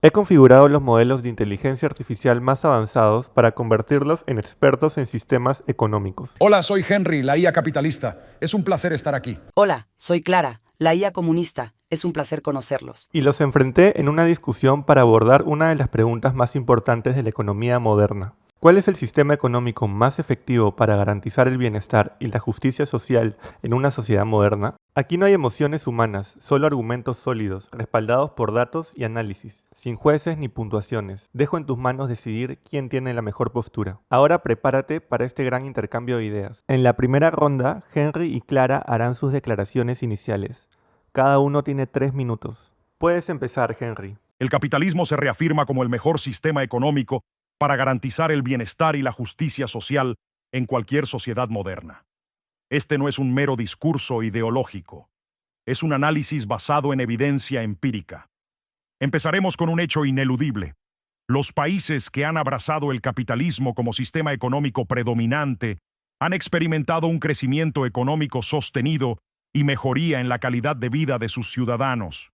He configurado los modelos de inteligencia artificial más avanzados para convertirlos en expertos en sistemas económicos. Hola, soy Henry, la IA capitalista. Es un placer estar aquí. Hola, soy Clara, la IA comunista. Es un placer conocerlos. Y los enfrenté en una discusión para abordar una de las preguntas más importantes de la economía moderna. ¿Cuál es el sistema económico más efectivo para garantizar el bienestar y la justicia social en una sociedad moderna? Aquí no hay emociones humanas, solo argumentos sólidos, respaldados por datos y análisis, sin jueces ni puntuaciones. Dejo en tus manos decidir quién tiene la mejor postura. Ahora prepárate para este gran intercambio de ideas. En la primera ronda, Henry y Clara harán sus declaraciones iniciales. Cada uno tiene 3 minutos. Puedes empezar, Henry. El capitalismo se reafirma como el mejor sistema económico para garantizar el bienestar y la justicia social en cualquier sociedad moderna. Este no es un mero discurso ideológico, es un análisis basado en evidencia empírica. Empezaremos con un hecho ineludible. Los países que han abrazado el capitalismo como sistema económico predominante han experimentado un crecimiento económico sostenido y mejoría en la calidad de vida de sus ciudadanos.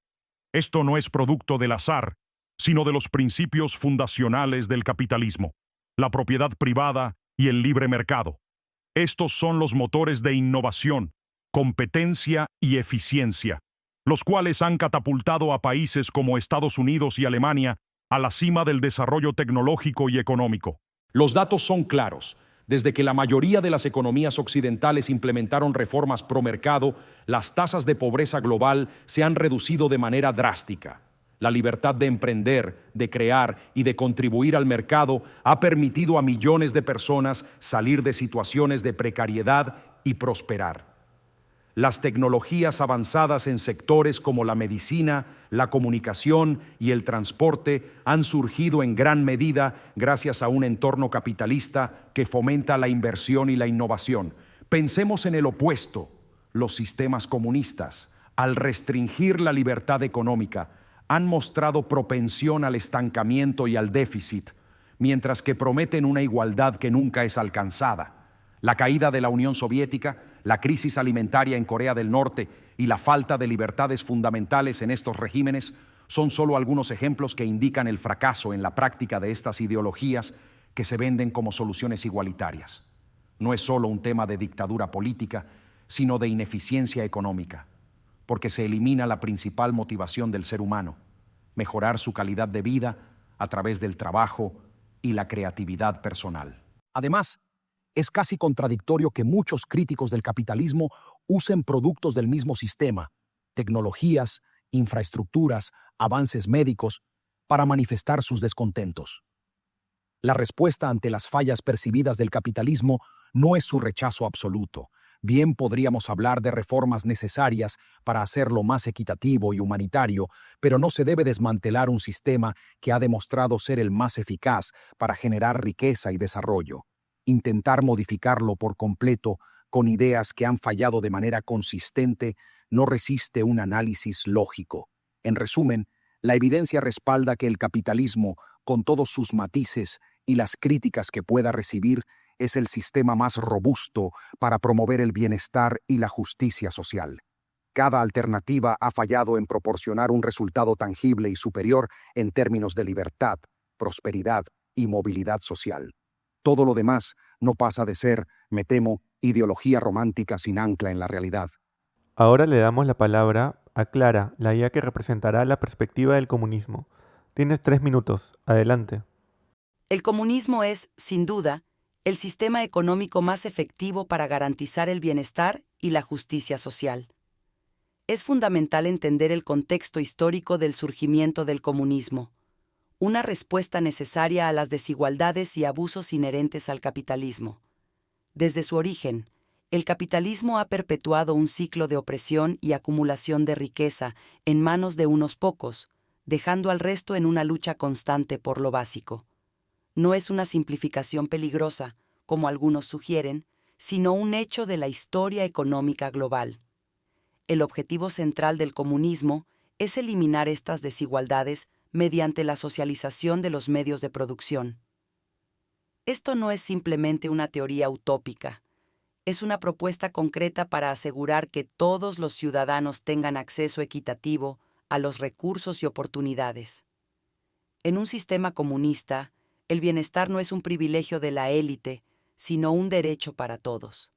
Esto no es producto del azar, sino de los principios fundacionales del capitalismo, la propiedad privada y el libre mercado. Estos son los motores de innovación, competencia y eficiencia, los cuales han catapultado a países como Estados Unidos y Alemania a la cima del desarrollo tecnológico y económico. Los datos son claros. Desde que la mayoría de las economías occidentales implementaron reformas pro mercado, las tasas de pobreza global se han reducido de manera drástica. La libertad de emprender, de crear y de contribuir al mercado ha permitido a millones de personas salir de situaciones de precariedad y prosperar. Las tecnologías avanzadas en sectores como la medicina, la comunicación y el transporte han surgido en gran medida gracias a un entorno capitalista que fomenta la inversión y la innovación. Pensemos en el opuesto, los sistemas comunistas, al restringir la libertad económica, han mostrado propensión al estancamiento y al déficit, mientras que prometen una igualdad que nunca es alcanzada. La caída de la Unión Soviética, la crisis alimentaria en Corea del Norte y la falta de libertades fundamentales en estos regímenes son solo algunos ejemplos que indican el fracaso en la práctica de estas ideologías que se venden como soluciones igualitarias. No es solo un tema de dictadura política, sino de ineficiencia económica, porque se elimina la principal motivación del ser humano, mejorar su calidad de vida a través del trabajo y la creatividad personal. Además, es casi contradictorio que muchos críticos del capitalismo usen productos del mismo sistema, tecnologías, infraestructuras, avances médicos, para manifestar sus descontentos. La respuesta ante las fallas percibidas del capitalismo no es su rechazo absoluto. Bien podríamos hablar de reformas necesarias para hacerlo más equitativo y humanitario, pero no se debe desmantelar un sistema que ha demostrado ser el más eficaz para generar riqueza y desarrollo. Intentar modificarlo por completo con ideas que han fallado de manera consistente no resiste un análisis lógico. En resumen, la evidencia respalda que el capitalismo, con todos sus matices y las críticas que pueda recibir, es el sistema más robusto para promover el bienestar y la justicia social. Cada alternativa ha fallado en proporcionar un resultado tangible y superior en términos de libertad, prosperidad y movilidad social. Todo lo demás no pasa de ser, me temo, ideología romántica sin ancla en la realidad. Ahora le damos la palabra a Clara, la IA que representará la perspectiva del comunismo. Tienes 3 minutos. Adelante. El comunismo es, sin duda, el sistema económico más efectivo para garantizar el bienestar y la justicia social. Es fundamental entender el contexto histórico del surgimiento del comunismo, una respuesta necesaria a las desigualdades y abusos inherentes al capitalismo. Desde su origen, el capitalismo ha perpetuado un ciclo de opresión y acumulación de riqueza en manos de unos pocos, dejando al resto en una lucha constante por lo básico. No es una simplificación peligrosa, como algunos sugieren, sino un hecho de la historia económica global. El objetivo central del comunismo es eliminar estas desigualdades mediante la socialización de los medios de producción. Esto no es simplemente una teoría utópica, es una propuesta concreta para asegurar que todos los ciudadanos tengan acceso equitativo a los recursos y oportunidades. En un sistema comunista, el bienestar no es un privilegio de la élite, sino un derecho para todos.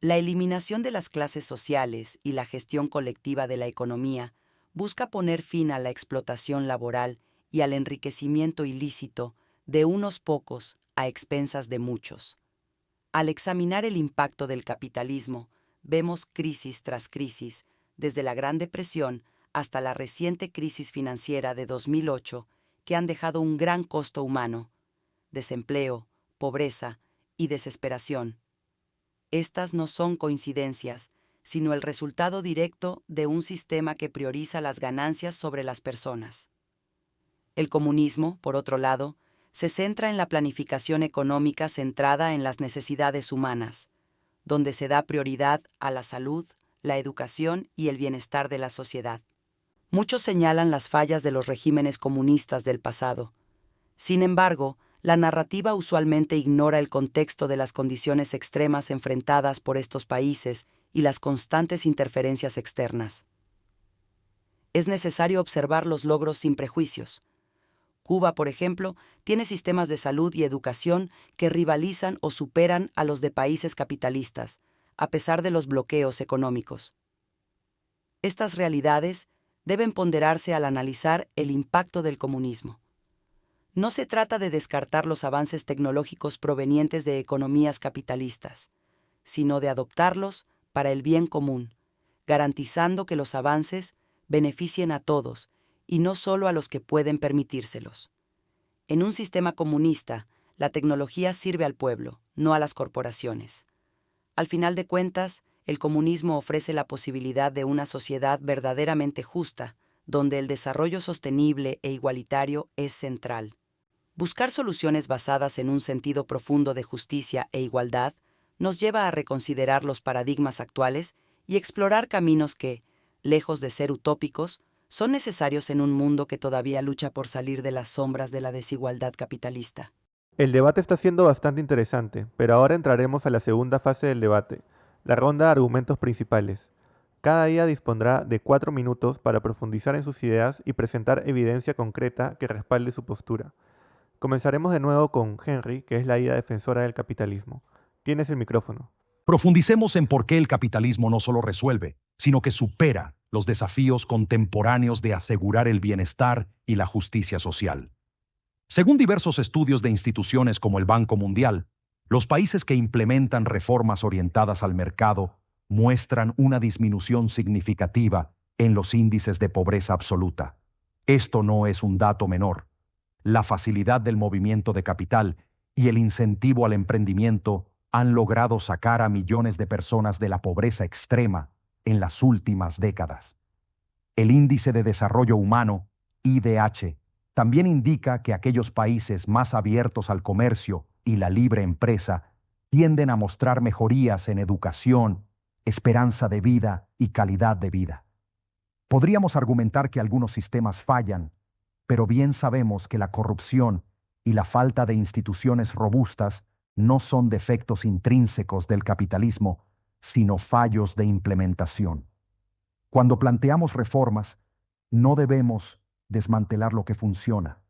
La eliminación de las clases sociales y la gestión colectiva de la economía busca poner fin a la explotación laboral y al enriquecimiento ilícito de unos pocos a expensas de muchos. Al examinar el impacto del capitalismo, vemos crisis tras crisis, desde la Gran Depresión hasta la reciente crisis financiera de 2008, que han dejado un gran costo humano, desempleo, pobreza y desesperación. Estas no son coincidencias, sino el resultado directo de un sistema que prioriza las ganancias sobre las personas. El comunismo, por otro lado, se centra en la planificación económica centrada en las necesidades humanas, donde se da prioridad a la salud, la educación y el bienestar de la sociedad. Muchos señalan las fallas de los regímenes comunistas del pasado. Sin embargo, la narrativa usualmente ignora el contexto de las condiciones extremas enfrentadas por estos países y las constantes interferencias externas. Es necesario observar los logros sin prejuicios. Cuba, por ejemplo, tiene sistemas de salud y educación que rivalizan o superan a los de países capitalistas, a pesar de los bloqueos económicos. Estas realidades deben ponderarse al analizar el impacto del comunismo. No se trata de descartar los avances tecnológicos provenientes de economías capitalistas, sino de adoptarlos para el bien común, garantizando que los avances beneficien a todos y no solo a los que pueden permitírselos. En un sistema comunista, la tecnología sirve al pueblo, no a las corporaciones. Al final de cuentas, el comunismo ofrece la posibilidad de una sociedad verdaderamente justa, donde el desarrollo sostenible e igualitario es central. Buscar soluciones basadas en un sentido profundo de justicia e igualdad nos lleva a reconsiderar los paradigmas actuales y explorar caminos que, lejos de ser utópicos, son necesarios en un mundo que todavía lucha por salir de las sombras de la desigualdad capitalista. El debate está siendo bastante interesante, pero ahora entraremos a la segunda fase del debate, la ronda de argumentos principales. Cada día dispondrá de 4 minutos para profundizar en sus ideas y presentar evidencia concreta que respalde su postura. Comenzaremos de nuevo con Henry, que es la IA defensora del capitalismo. Tienes el micrófono. Profundicemos en por qué el capitalismo no solo resuelve, sino que supera los desafíos contemporáneos de asegurar el bienestar y la justicia social. Según diversos estudios de instituciones como el Banco Mundial, los países que implementan reformas orientadas al mercado muestran una disminución significativa en los índices de pobreza absoluta. Esto no es un dato menor. La facilidad del movimiento de capital y el incentivo al emprendimiento han logrado sacar a millones de personas de la pobreza extrema en las últimas décadas. El Índice de Desarrollo Humano, IDH, también indica que aquellos países más abiertos al comercio y la libre empresa tienden a mostrar mejorías en educación, esperanza de vida y calidad de vida. Podríamos argumentar que algunos sistemas fallan, pero bien sabemos que la corrupción y la falta de instituciones robustas no son defectos intrínsecos del capitalismo, sino fallos de implementación. Cuando planteamos reformas, no debemos desmantelar lo que funciona,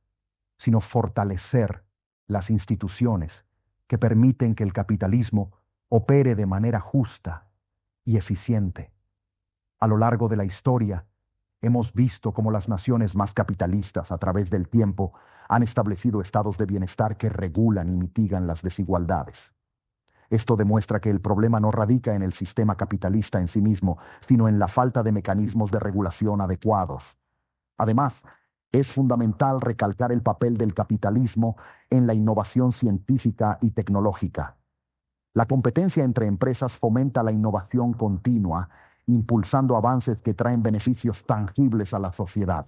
sino fortalecer las instituciones que permiten que el capitalismo opere de manera justa y eficiente. A lo largo de la historia, hemos visto cómo las naciones más capitalistas a través del tiempo han establecido estados de bienestar que regulan y mitigan las desigualdades. Esto demuestra que el problema no radica en el sistema capitalista en sí mismo, sino en la falta de mecanismos de regulación adecuados. Además, es fundamental recalcar el papel del capitalismo en la innovación científica y tecnológica. La competencia entre empresas fomenta la innovación continua, impulsando avances que traen beneficios tangibles a la sociedad.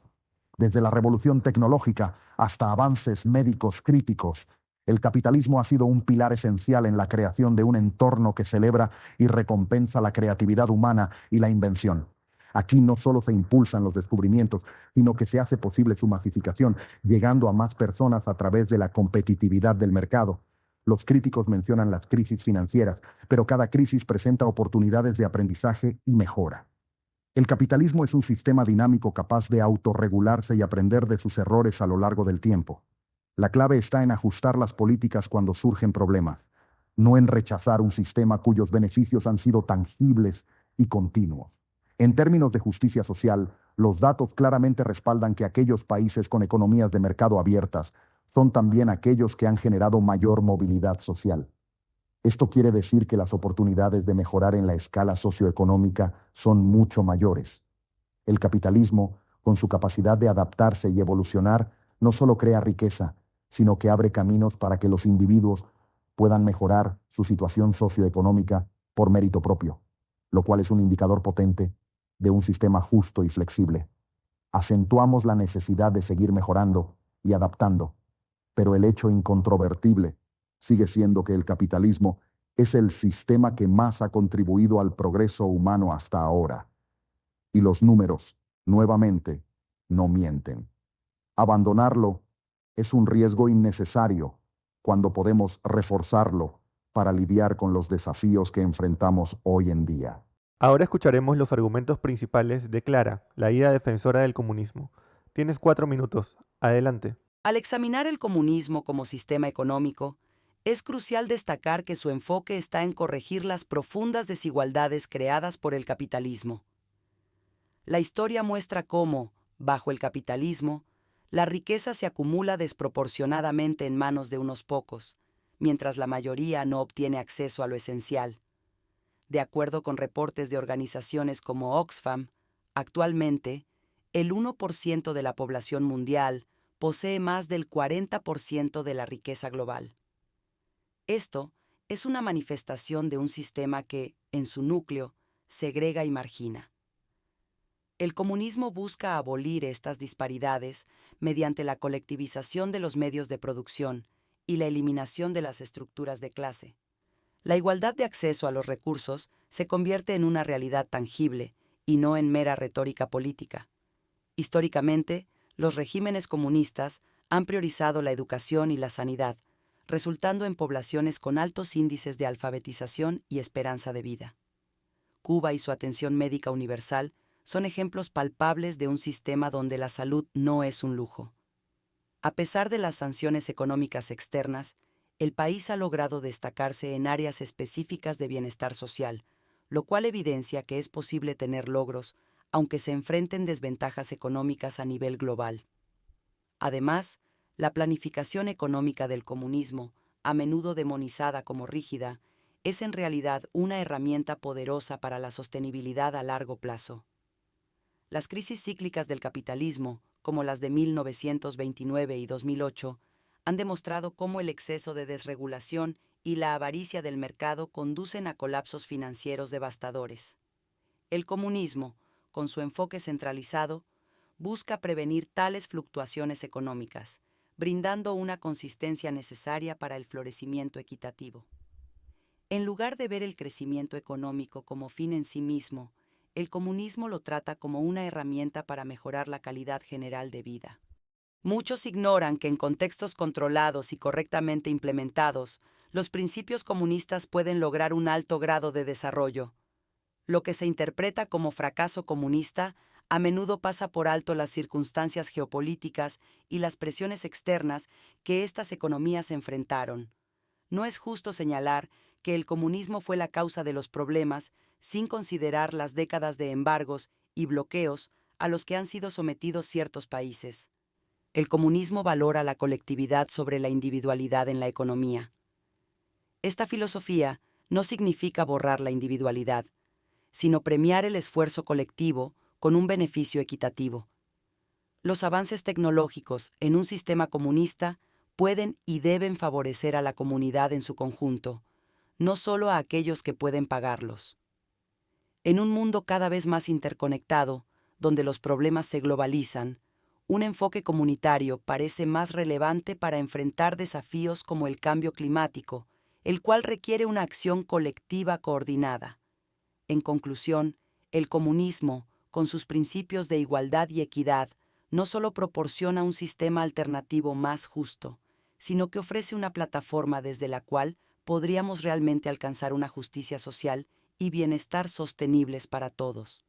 Desde la revolución tecnológica hasta avances médicos críticos, el capitalismo ha sido un pilar esencial en la creación de un entorno que celebra y recompensa la creatividad humana y la invención. Aquí no solo se impulsan los descubrimientos, sino que se hace posible su masificación, llegando a más personas a través de la competitividad del mercado. Los críticos mencionan las crisis financieras, pero cada crisis presenta oportunidades de aprendizaje y mejora. El capitalismo es un sistema dinámico capaz de autorregularse y aprender de sus errores a lo largo del tiempo. La clave está en ajustar las políticas cuando surgen problemas, no en rechazar un sistema cuyos beneficios han sido tangibles y continuos. En términos de justicia social, los datos claramente respaldan que aquellos países con economías de mercado abiertas son también aquellos que han generado mayor movilidad social. Esto quiere decir que las oportunidades de mejorar en la escala socioeconómica son mucho mayores. El capitalismo, con su capacidad de adaptarse y evolucionar, no solo crea riqueza, sino que abre caminos para que los individuos puedan mejorar su situación socioeconómica por mérito propio, lo cual es un indicador potente de un sistema justo y flexible. Acentuamos la necesidad de seguir mejorando y adaptando, pero el hecho incontrovertible sigue siendo que el capitalismo es el sistema que más ha contribuido al progreso humano hasta ahora. Y los números, nuevamente, no mienten. Abandonarlo es un riesgo innecesario cuando podemos reforzarlo para lidiar con los desafíos que enfrentamos hoy en día. Ahora escucharemos los argumentos principales de Clara, la guía defensora del comunismo. Tienes 4 minutos. Adelante. Al examinar el comunismo como sistema económico, es crucial destacar que su enfoque está en corregir las profundas desigualdades creadas por el capitalismo. La historia muestra cómo, bajo el capitalismo, la riqueza se acumula desproporcionadamente en manos de unos pocos, mientras la mayoría no obtiene acceso a lo esencial. De acuerdo con reportes de organizaciones como Oxfam, actualmente, el 1% de la población mundial posee más del 40% de la riqueza global. Esto es una manifestación de un sistema que, en su núcleo, segrega y margina. El comunismo busca abolir estas disparidades mediante la colectivización de los medios de producción y la eliminación de las estructuras de clase. La igualdad de acceso a los recursos se convierte en una realidad tangible y no en mera retórica política. Históricamente, los regímenes comunistas han priorizado la educación y la sanidad, resultando en poblaciones con altos índices de alfabetización y esperanza de vida. Cuba y su atención médica universal son ejemplos palpables de un sistema donde la salud no es un lujo. A pesar de las sanciones económicas externas, el país ha logrado destacarse en áreas específicas de bienestar social, lo cual evidencia que es posible tener logros, aunque se enfrenten desventajas económicas a nivel global. Además, la planificación económica del comunismo, a menudo demonizada como rígida, es en realidad una herramienta poderosa para la sostenibilidad a largo plazo. Las crisis cíclicas del capitalismo, como las de 1929 y 2008, han demostrado cómo el exceso de desregulación y la avaricia del mercado conducen a colapsos financieros devastadores. El comunismo, con su enfoque centralizado, busca prevenir tales fluctuaciones económicas, brindando una consistencia necesaria para el florecimiento equitativo. En lugar de ver el crecimiento económico como fin en sí mismo, el comunismo lo trata como una herramienta para mejorar la calidad general de vida. Muchos ignoran que en contextos controlados y correctamente implementados, los principios comunistas pueden lograr un alto grado de desarrollo. Lo que se interpreta como fracaso comunista a menudo pasa por alto las circunstancias geopolíticas y las presiones externas que estas economías enfrentaron. No es justo señalar que el comunismo fue la causa de los problemas sin considerar las décadas de embargos y bloqueos a los que han sido sometidos ciertos países. El comunismo valora la colectividad sobre la individualidad en la economía. Esta filosofía no significa borrar la individualidad, sino premiar el esfuerzo colectivo con un beneficio equitativo. Los avances tecnológicos en un sistema comunista pueden y deben favorecer a la comunidad en su conjunto, no solo a aquellos que pueden pagarlos. En un mundo cada vez más interconectado, donde los problemas se globalizan, un enfoque comunitario parece más relevante para enfrentar desafíos como el cambio climático, el cual requiere una acción colectiva coordinada. En conclusión, el comunismo, con sus principios de igualdad y equidad, no solo proporciona un sistema alternativo más justo, sino que ofrece una plataforma desde la cual podríamos realmente alcanzar una justicia social y bienestar sostenibles para todos.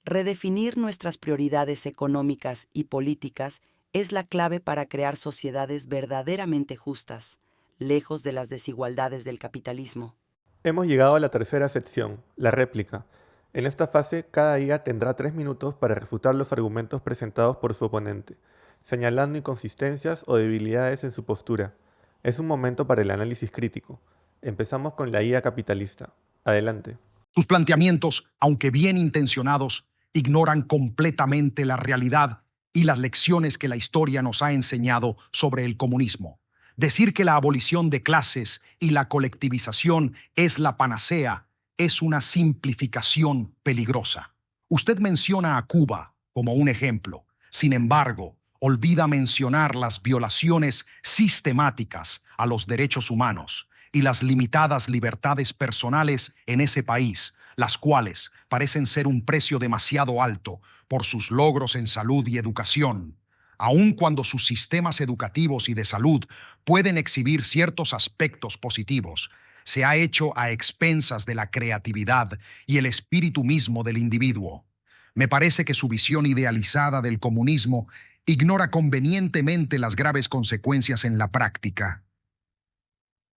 Redefinir nuestras prioridades económicas y políticas es la clave para crear sociedades verdaderamente justas, lejos de las desigualdades del capitalismo. Hemos llegado a la tercera sección, la réplica. En esta fase, cada IA tendrá 3 minutos para refutar los argumentos presentados por su oponente, señalando inconsistencias o debilidades en su postura. Es un momento para el análisis crítico. Empezamos con la IA capitalista. Adelante. Sus planteamientos, aunque bien intencionados, ignoran completamente la realidad y las lecciones que la historia nos ha enseñado sobre el comunismo. Decir que la abolición de clases y la colectivización es la panacea es una simplificación peligrosa. Usted menciona a Cuba como un ejemplo. Sin embargo, olvida mencionar las violaciones sistemáticas a los derechos humanos y las limitadas libertades personales en ese país, las cuales parecen ser un precio demasiado alto por sus logros en salud y educación. Aun cuando sus sistemas educativos y de salud pueden exhibir ciertos aspectos positivos, se ha hecho a expensas de la creatividad y el espíritu mismo del individuo. Me parece que su visión idealizada del comunismo ignora convenientemente las graves consecuencias en la práctica.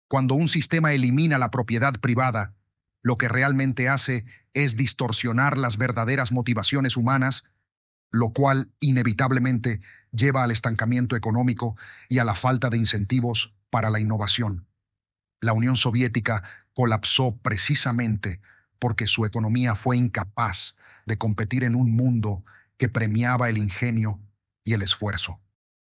Cuando un sistema elimina la propiedad privada, lo que realmente hace es distorsionar las verdaderas motivaciones humanas, lo cual inevitablemente lleva al estancamiento económico y a la falta de incentivos para la innovación. La Unión Soviética colapsó precisamente porque su economía fue incapaz de competir en un mundo que premiaba el ingenio y el esfuerzo.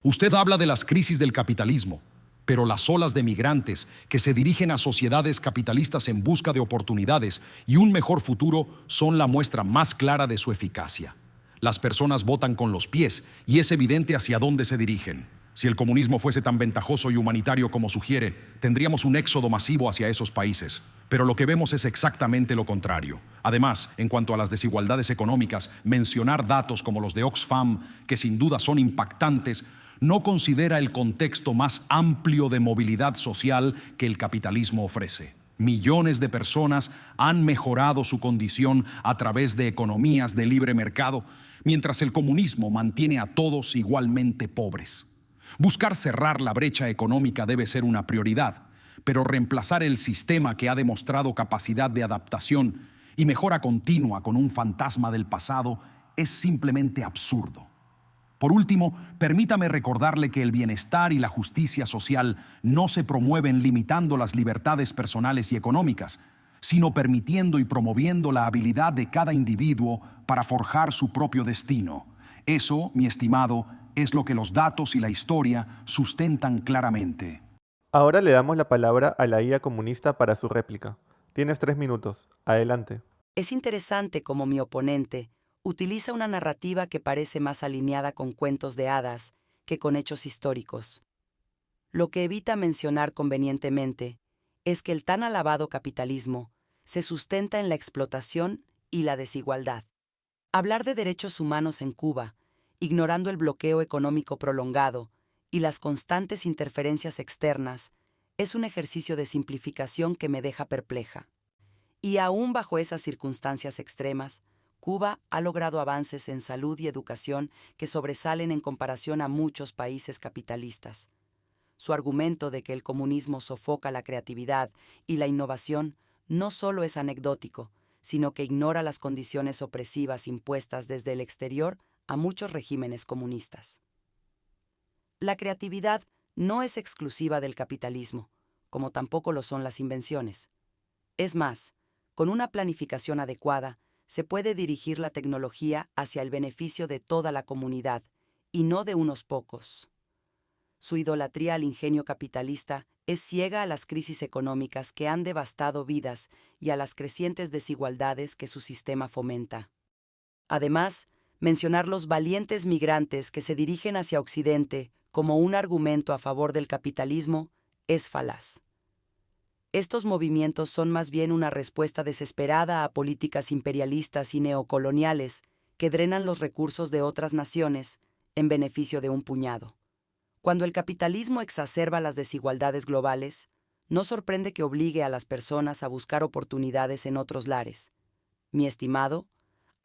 Usted habla de las crisis del capitalismo, pero las olas de migrantes que se dirigen a sociedades capitalistas en busca de oportunidades y un mejor futuro son la muestra más clara de su eficacia. Las personas votan con los pies y es evidente hacia dónde se dirigen. Si el comunismo fuese tan ventajoso y humanitario como sugiere, tendríamos un éxodo masivo hacia esos países. Pero lo que vemos es exactamente lo contrario. Además, en cuanto a las desigualdades económicas, mencionar datos como los de Oxfam, que sin duda son impactantes, no considera el contexto más amplio de movilidad social que el capitalismo ofrece. Millones de personas han mejorado su condición a través de economías de libre mercado, mientras el comunismo mantiene a todos igualmente pobres. Buscar cerrar la brecha económica debe ser una prioridad, pero reemplazar el sistema que ha demostrado capacidad de adaptación y mejora continua con un fantasma del pasado es simplemente absurdo. Por último, permítame recordarle que el bienestar y la justicia social no se promueven limitando las libertades personales y económicas, sino permitiendo y promoviendo la habilidad de cada individuo para forjar su propio destino. Eso, mi estimado, es lo que los datos y la historia sustentan claramente. Ahora le damos la palabra a la IA comunista para su réplica. Tienes 3 minutos. Adelante. Es interesante cómo mi oponente utiliza una narrativa que parece más alineada con cuentos de hadas que con hechos históricos. Lo que evita mencionar convenientemente es que el tan alabado capitalismo se sustenta en la explotación y la desigualdad. Hablar de derechos humanos en Cuba, ignorando el bloqueo económico prolongado y las constantes interferencias externas, es un ejercicio de simplificación que me deja perpleja. Y aún bajo esas circunstancias extremas, Cuba ha logrado avances en salud y educación que sobresalen en comparación a muchos países capitalistas. Su argumento de que el comunismo sofoca la creatividad y la innovación no solo es anecdótico, sino que ignora las condiciones opresivas impuestas desde el exterior a muchos regímenes comunistas. La creatividad no es exclusiva del capitalismo, como tampoco lo son las invenciones. Es más, con una planificación adecuada, se puede dirigir la tecnología hacia el beneficio de toda la comunidad, y no de unos pocos. Su idolatría al ingenio capitalista es ciega a las crisis económicas que han devastado vidas y a las crecientes desigualdades que su sistema fomenta. Además, mencionar los valientes migrantes que se dirigen hacia Occidente como un argumento a favor del capitalismo es falaz. Estos movimientos son más bien una respuesta desesperada a políticas imperialistas y neocoloniales que drenan los recursos de otras naciones en beneficio de un puñado. Cuando el capitalismo exacerba las desigualdades globales, no sorprende que obligue a las personas a buscar oportunidades en otros lares. Mi estimado,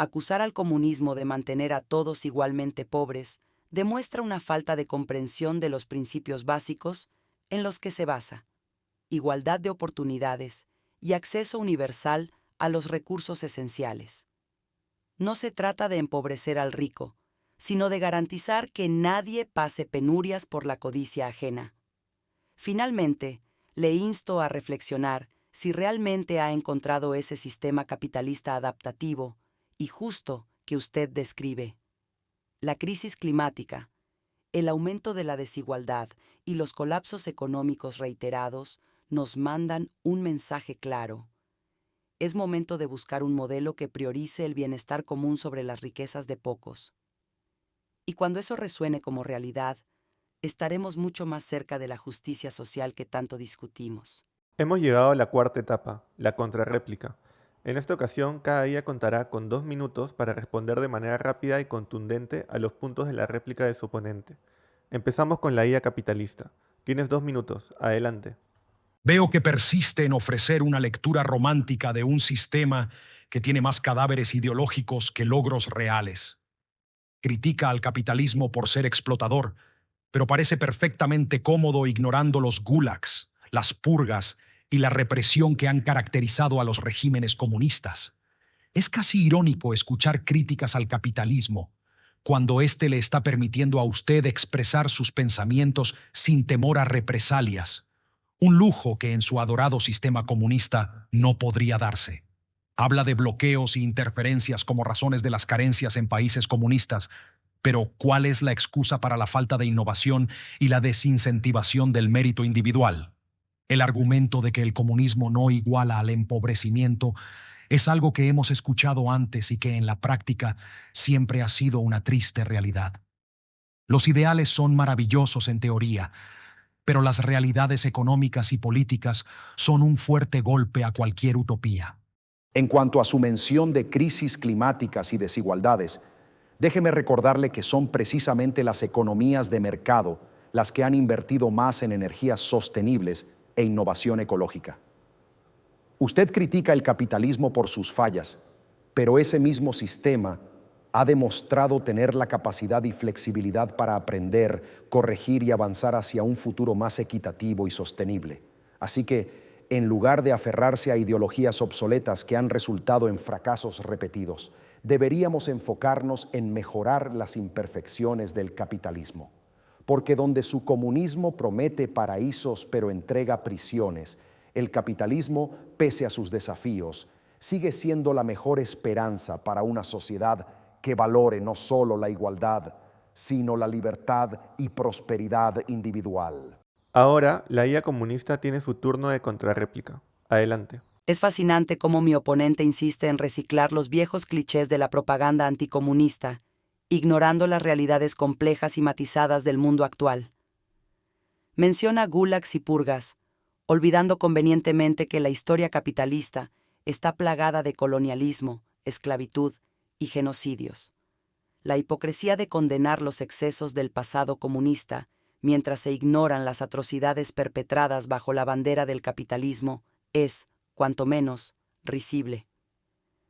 Acusar al comunismo de mantener a todos igualmente pobres demuestra una falta de comprensión de los principios básicos en los que se basa: igualdad de oportunidades y acceso universal a los recursos esenciales. No se trata de empobrecer al rico, sino de garantizar que nadie pase penurias por la codicia ajena. Finalmente, le insto a reflexionar si realmente ha encontrado ese sistema capitalista adaptativo y justo que usted describe. La crisis climática, el aumento de la desigualdad y los colapsos económicos reiterados nos mandan un mensaje claro. Es momento de buscar un modelo que priorice el bienestar común sobre las riquezas de pocos. Y cuando eso resuene como realidad, estaremos mucho más cerca de la justicia social que tanto discutimos. Hemos llegado a la cuarta etapa, la contrarréplica. En esta ocasión, cada día contará con 2 minutos para responder de manera rápida y contundente a los puntos de la réplica de su oponente. Empezamos con la IA capitalista. Tienes 2 minutos. Adelante. Veo que persiste en ofrecer una lectura romántica de un sistema que tiene más cadáveres ideológicos que logros reales. Critica al capitalismo por ser explotador, pero parece perfectamente cómodo ignorando los gulags, las purgas y la represión que han caracterizado a los regímenes comunistas. Es casi irónico escuchar críticas al capitalismo cuando éste le está permitiendo a usted expresar sus pensamientos sin temor a represalias, un lujo que en su adorado sistema comunista no podría darse. Habla de bloqueos e interferencias como razones de las carencias en países comunistas, pero ¿cuál es la excusa para la falta de innovación y la desincentivación del mérito individual? El argumento de que el comunismo no iguala al empobrecimiento es algo que hemos escuchado antes y que en la práctica siempre ha sido una triste realidad. Los ideales son maravillosos en teoría, pero las realidades económicas y políticas son un fuerte golpe a cualquier utopía. En cuanto a su mención de crisis climáticas y desigualdades, déjeme recordarle que son precisamente las economías de mercado las que han invertido más en energías sostenibles e innovación ecológica. Usted critica el capitalismo por sus fallas, pero ese mismo sistema ha demostrado tener la capacidad y flexibilidad para aprender, corregir y avanzar hacia un futuro más equitativo y sostenible. Así que, en lugar de aferrarse a ideologías obsoletas que han resultado en fracasos repetidos, deberíamos enfocarnos en mejorar las imperfecciones del capitalismo. Porque donde su comunismo promete paraísos pero entrega prisiones, el capitalismo, pese a sus desafíos, sigue siendo la mejor esperanza para una sociedad que valore no solo la igualdad, sino la libertad y prosperidad individual. Ahora, la IA comunista tiene su turno de contrarréplica. Adelante. Es fascinante cómo mi oponente insiste en reciclar los viejos clichés de la propaganda anticomunista, ignorando las realidades complejas y matizadas del mundo actual. Menciona gulags y purgas, olvidando convenientemente que la historia capitalista está plagada de colonialismo, esclavitud y genocidios. La hipocresía de condenar los excesos del pasado comunista mientras se ignoran las atrocidades perpetradas bajo la bandera del capitalismo es, cuanto menos, risible.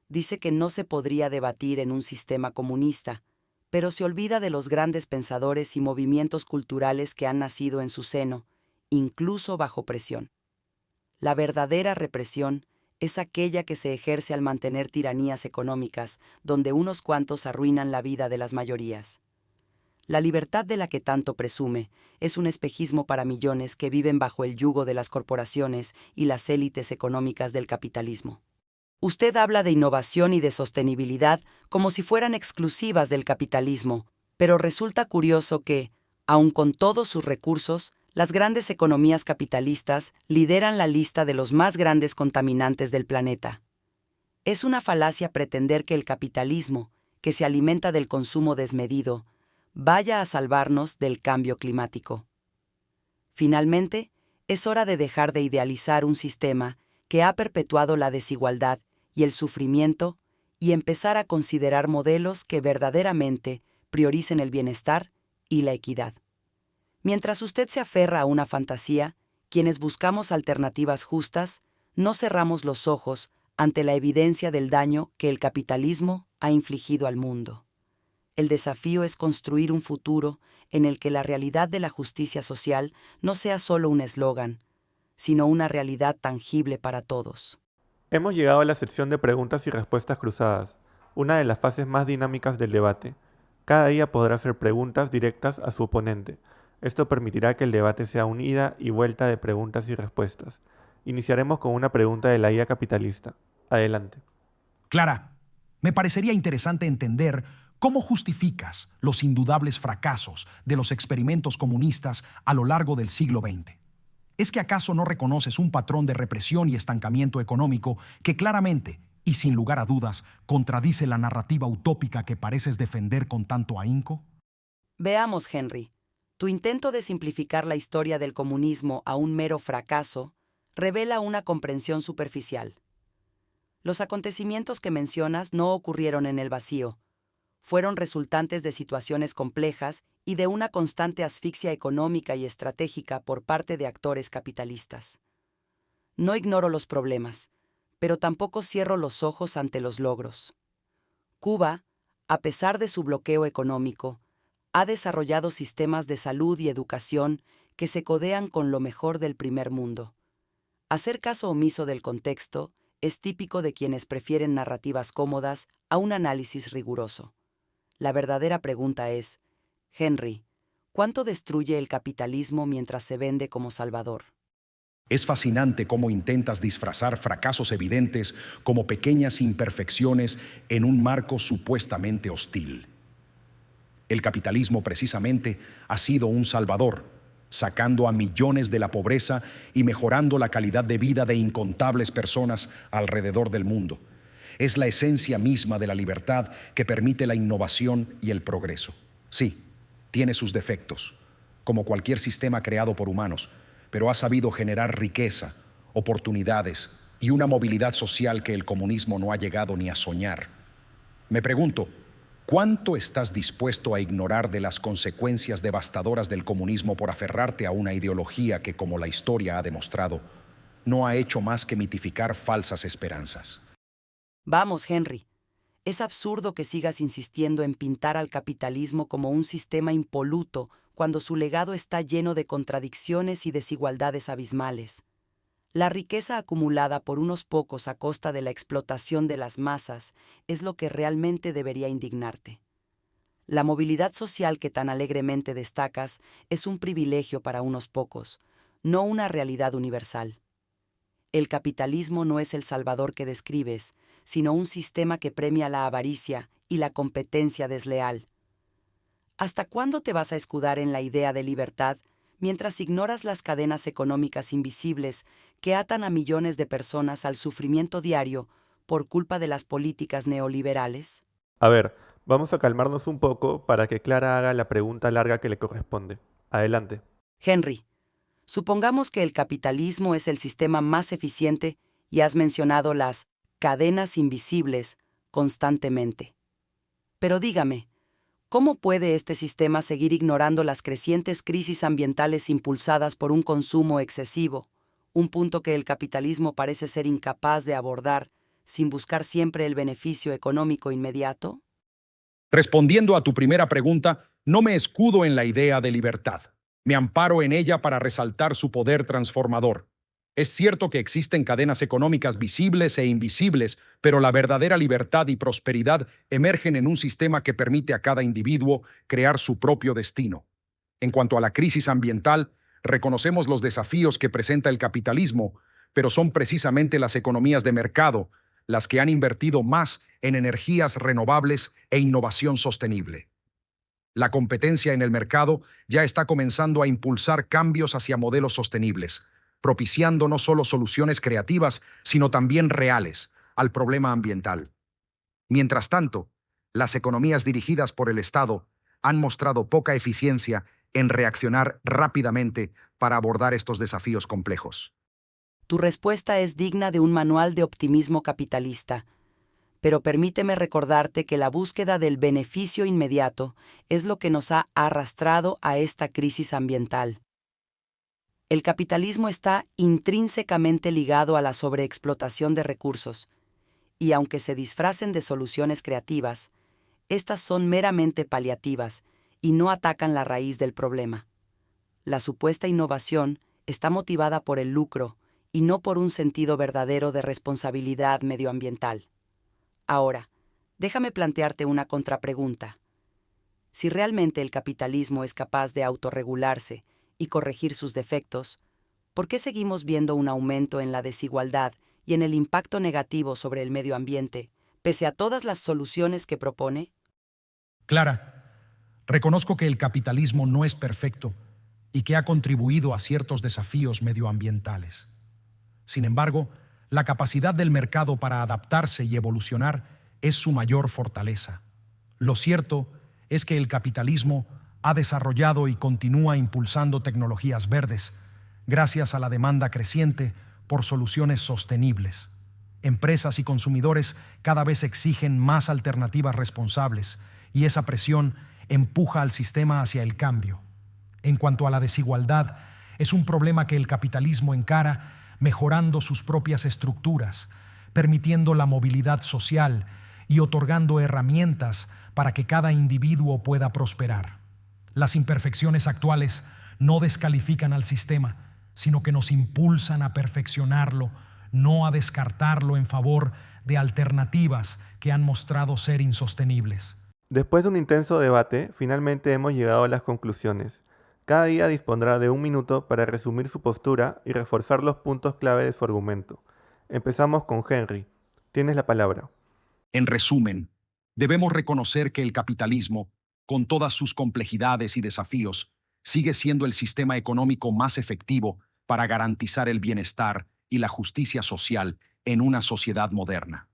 Dice que no se podría debatir en un sistema comunista, pero se olvida de los grandes pensadores y movimientos culturales que han nacido en su seno, incluso bajo presión. La verdadera represión es aquella que se ejerce al mantener tiranías económicas, donde unos cuantos arruinan la vida de las mayorías. La libertad de la que tanto presume es un espejismo para millones que viven bajo el yugo de las corporaciones y las élites económicas del capitalismo. Usted habla de innovación y de sostenibilidad como si fueran exclusivas del capitalismo, pero resulta curioso que, aun con todos sus recursos, las grandes economías capitalistas lideran la lista de los más grandes contaminantes del planeta. Es una falacia pretender que el capitalismo, que se alimenta del consumo desmedido, vaya a salvarnos del cambio climático. Finalmente, es hora de dejar de idealizar un sistema que ha perpetuado la desigualdad y el sufrimiento y empezar a considerar modelos que verdaderamente prioricen el bienestar y la equidad. Mientras usted se aferra a una fantasía, quienes buscamos alternativas justas, no cerramos los ojos ante la evidencia del daño que el capitalismo ha infligido al mundo. El desafío es construir un futuro en el que la realidad de la justicia social no sea solo un eslogan, sino una realidad tangible para todos. Hemos llegado a la sección de preguntas y respuestas cruzadas, una de las fases más dinámicas del debate. Cada día podrá hacer preguntas directas a su oponente. Esto permitirá que el debate sea una ida y vuelta de preguntas y respuestas. Iniciaremos con una pregunta de la IA capitalista. Adelante. Clara, me parecería interesante entender cómo justificas los indudables fracasos de los experimentos comunistas a lo largo del siglo XX. ¿Es que acaso no reconoces un patrón de represión y estancamiento económico que claramente y sin lugar a dudas contradice la narrativa utópica que pareces defender con tanto ahínco? Veamos, Henry. Tu intento de simplificar la historia del comunismo a un mero fracaso revela una comprensión superficial. Los acontecimientos que mencionas no ocurrieron en el vacío. Fueron resultantes de situaciones complejas y de una constante asfixia económica y estratégica por parte de actores capitalistas. No ignoro los problemas, pero tampoco cierro los ojos ante los logros. Cuba, a pesar de su bloqueo económico, ha desarrollado sistemas de salud y educación que se codean con lo mejor del primer mundo. Hacer caso omiso del contexto es típico de quienes prefieren narrativas cómodas a un análisis riguroso. La verdadera pregunta es, Henry, ¿cuánto destruye el capitalismo mientras se vende como salvador? Es fascinante cómo intentas disfrazar fracasos evidentes como pequeñas imperfecciones en un marco supuestamente hostil. El capitalismo precisamente ha sido un salvador, sacando a millones de la pobreza y mejorando la calidad de vida de incontables personas alrededor del mundo. Es la esencia misma de la libertad que permite la innovación y el progreso. Sí, tiene sus defectos, como cualquier sistema creado por humanos, pero ha sabido generar riqueza, oportunidades y una movilidad social que el comunismo no ha llegado ni a soñar. Me pregunto, ¿cuánto estás dispuesto a ignorar de las consecuencias devastadoras del comunismo por aferrarte a una ideología que, como la historia ha demostrado, no ha hecho más que mitificar falsas esperanzas? Vamos, Henry. Es absurdo que sigas insistiendo en pintar al capitalismo como un sistema impoluto cuando su legado está lleno de contradicciones y desigualdades abismales. La riqueza acumulada por unos pocos a costa de la explotación de las masas es lo que realmente debería indignarte. La movilidad social que tan alegremente destacas es un privilegio para unos pocos, no una realidad universal. El capitalismo no es el salvador que describes, sino un sistema que premia la avaricia y la competencia desleal. ¿Hasta cuándo te vas a escudar en la idea de libertad mientras ignoras las cadenas económicas invisibles que atan a millones de personas al sufrimiento diario por culpa de las políticas neoliberales? A ver, vamos a calmarnos un poco para que Clara haga la pregunta larga que le corresponde. Adelante. Henry, supongamos que el capitalismo es el sistema más eficiente y has mencionado las cadenas invisibles constantemente. Pero dígame, ¿cómo puede este sistema seguir ignorando las crecientes crisis ambientales impulsadas por un consumo excesivo, un punto que el capitalismo parece ser incapaz de abordar sin buscar siempre el beneficio económico inmediato? Respondiendo a tu primera pregunta, no me escudo en la idea de libertad. Me amparo en ella para resaltar su poder transformador. Es cierto que existen cadenas económicas visibles e invisibles, pero la verdadera libertad y prosperidad emergen en un sistema que permite a cada individuo crear su propio destino. En cuanto a la crisis ambiental, reconocemos los desafíos que presenta el capitalismo, pero son precisamente las economías de mercado las que han invertido más en energías renovables e innovación sostenible. La competencia en el mercado ya está comenzando a impulsar cambios hacia modelos sostenibles, propiciando no solo soluciones creativas, sino también reales al problema ambiental. Mientras tanto, las economías dirigidas por el Estado han mostrado poca eficiencia en reaccionar rápidamente para abordar estos desafíos complejos. Tu respuesta es digna de un manual de optimismo capitalista, pero permíteme recordarte que la búsqueda del beneficio inmediato es lo que nos ha arrastrado a esta crisis ambiental. El capitalismo está intrínsecamente ligado a la sobreexplotación de recursos, y aunque se disfracen de soluciones creativas, estas son meramente paliativas y no atacan la raíz del problema. La supuesta innovación está motivada por el lucro y no por un sentido verdadero de responsabilidad medioambiental. Ahora, déjame plantearte una contrapregunta. Si realmente el capitalismo es capaz de autorregularse y corregir sus defectos, ¿por qué seguimos viendo un aumento en la desigualdad y en el impacto negativo sobre el medio ambiente, pese a todas las soluciones que propone? Clara, reconozco que el capitalismo no es perfecto y que ha contribuido a ciertos desafíos medioambientales. Sin embargo, la capacidad del mercado para adaptarse y evolucionar es su mayor fortaleza. Lo cierto es que el capitalismo ha desarrollado y continúa impulsando tecnologías verdes, gracias a la demanda creciente por soluciones sostenibles. Empresas y consumidores cada vez exigen más alternativas responsables y esa presión empuja al sistema hacia el cambio. En cuanto a la desigualdad, es un problema que el capitalismo encara mejorando sus propias estructuras, permitiendo la movilidad social y otorgando herramientas para que cada individuo pueda prosperar. Las imperfecciones actuales no descalifican al sistema, sino que nos impulsan a perfeccionarlo, no a descartarlo en favor de alternativas que han mostrado ser insostenibles. Después de un intenso debate, finalmente hemos llegado a las conclusiones. Cada día dispondrá de 1 minuto para resumir su postura y reforzar los puntos clave de su argumento. Empezamos con Henry. Tienes la palabra. En resumen, debemos reconocer que el capitalismo, con todas sus complejidades y desafíos, sigue siendo el sistema económico más efectivo para garantizar el bienestar y la justicia social en una sociedad moderna.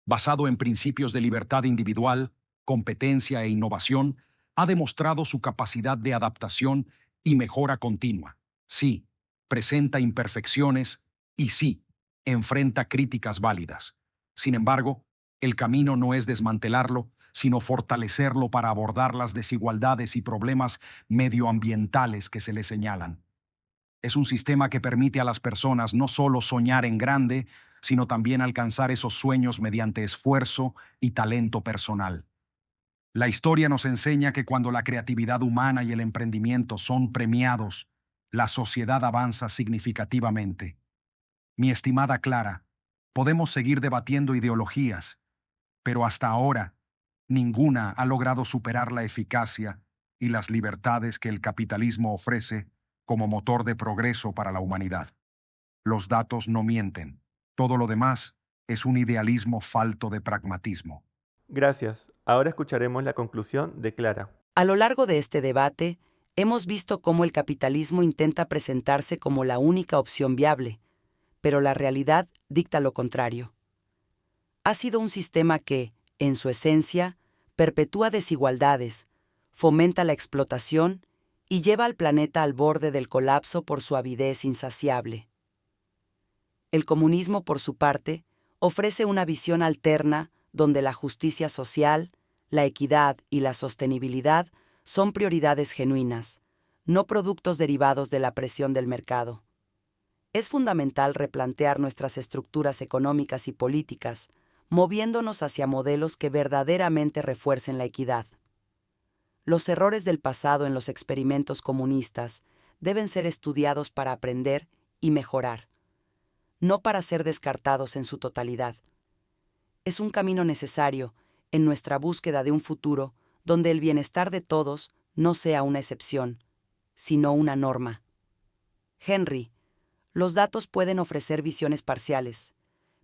Basado en principios de libertad individual, competencia e innovación, ha demostrado su capacidad de adaptación y mejora continua. Sí, presenta imperfecciones y sí, enfrenta críticas válidas. Sin embargo, el camino no es desmantelarlo, sino fortalecerlo para abordar las desigualdades y problemas medioambientales que se le señalan. Es un sistema que permite a las personas no solo soñar en grande, sino también alcanzar esos sueños mediante esfuerzo y talento personal. La historia nos enseña que cuando la creatividad humana y el emprendimiento son premiados, la sociedad avanza significativamente. Mi estimada Clara, podemos seguir debatiendo ideologías, pero hasta ahora, ninguna ha logrado superar la eficacia y las libertades que el capitalismo ofrece como motor de progreso para la humanidad. Los datos no mienten. Todo lo demás es un idealismo falto de pragmatismo. Gracias. Ahora escucharemos la conclusión de Clara. A lo largo de este debate, hemos visto cómo el capitalismo intenta presentarse como la única opción viable, pero la realidad dicta lo contrario. Ha sido un sistema que, en su esencia, perpetúa desigualdades, fomenta la explotación y lleva al planeta al borde del colapso por su avidez insaciable. El comunismo, por su parte, ofrece una visión alterna donde la justicia social, la equidad y la sostenibilidad son prioridades genuinas, no productos derivados de la presión del mercado. Es fundamental replantear nuestras estructuras económicas y políticas, moviéndonos hacia modelos que verdaderamente refuercen la equidad. Los errores del pasado en los experimentos comunistas deben ser estudiados para aprender y mejorar, no para ser descartados en su totalidad. Es un camino necesario en nuestra búsqueda de un futuro donde el bienestar de todos no sea una excepción, sino una norma. Henry, los datos pueden ofrecer visiones parciales,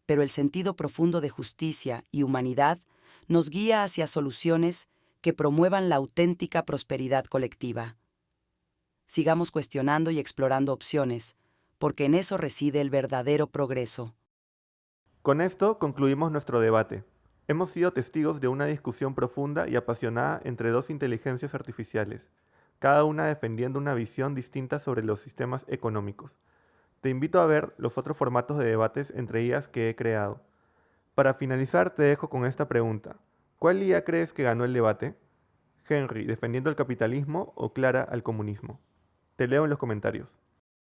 pero el sentido profundo de justicia y humanidad nos guía hacia soluciones que promuevan la auténtica prosperidad colectiva. Sigamos cuestionando y explorando opciones, porque en eso reside el verdadero progreso. Con esto concluimos nuestro debate. Hemos sido testigos de una discusión profunda y apasionada entre dos inteligencias artificiales, cada una defendiendo una visión distinta sobre los sistemas económicos. Te invito a ver los otros formatos de debates entre ellas que he creado. Para finalizar, te dejo con esta pregunta. ¿Cuál IA crees que ganó el debate? ¿Henry defendiendo el capitalismo o Clara al comunismo? Te leo en los comentarios.